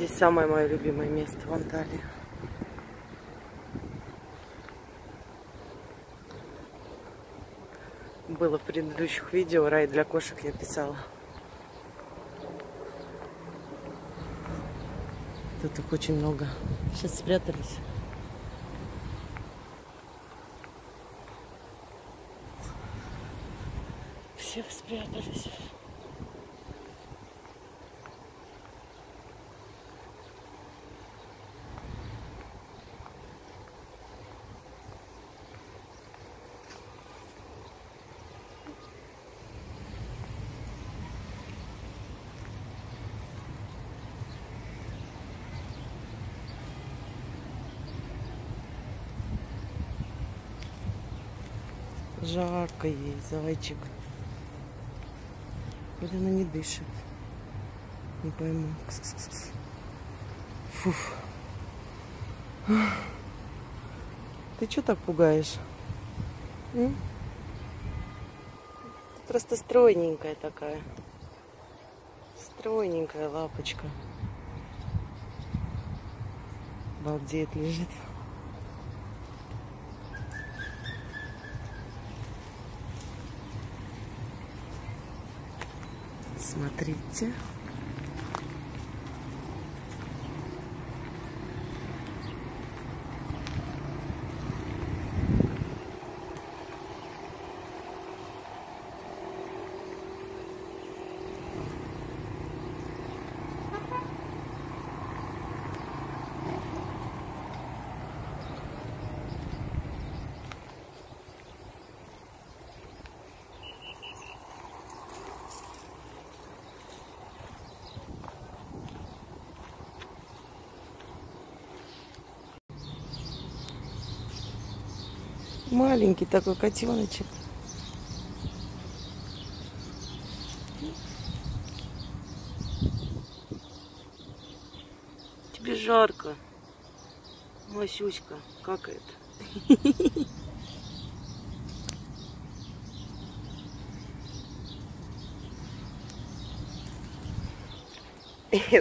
Здесь самое мое любимое место в Анталии. Было в предыдущих видео, рай для кошек я писала. Тут их очень много. Сейчас спрятались. Все спрятались. Жарко ей, зайчик. Вроде она не дышит. Не пойму. Фуф. Ты что так пугаешь? Ты просто стройненькая такая. Стройненькая лапочка. Балдеет, лежит. Смотрите. Маленький такой котеночек. Тебе жарко. Масюська какает.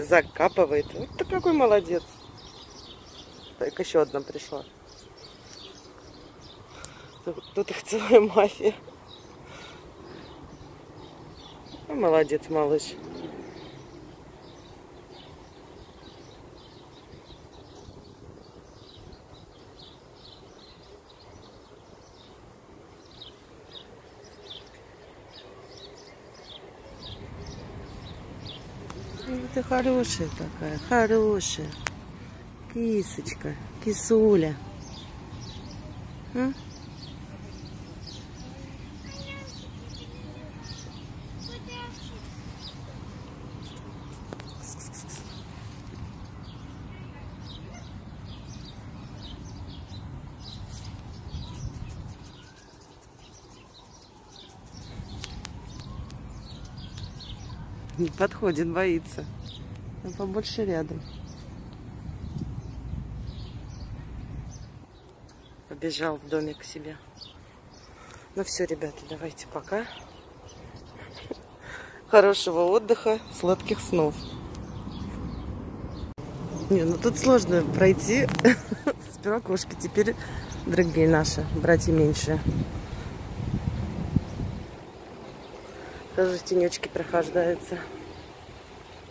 Закапывает. Вот ты какой молодец. Так, еще одна пришла. Тут их целая мафия. Молодец, малыш. Ты хорошая такая, хорошая. Кисочка, кисуля. А? Не подходит, боится. Он побольше рядом. Побежал в домик к себе. Ну все, ребята, давайте пока. Хорошего отдыха, сладких снов. Не, ну тут сложно пройти. Сперва кошки, теперь другие наши, братья меньшие. Тоже в тенечке прохождается.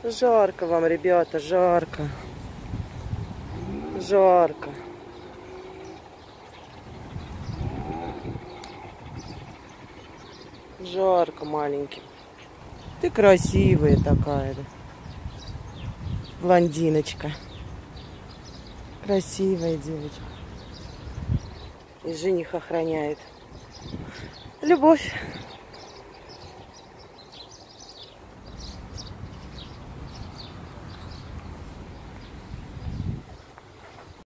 Жарко вам, ребята, жарко. Жарко. Жарко маленький. Ты красивая такая. Блондиночка. Красивая девочка. И жених охраняет. Любовь.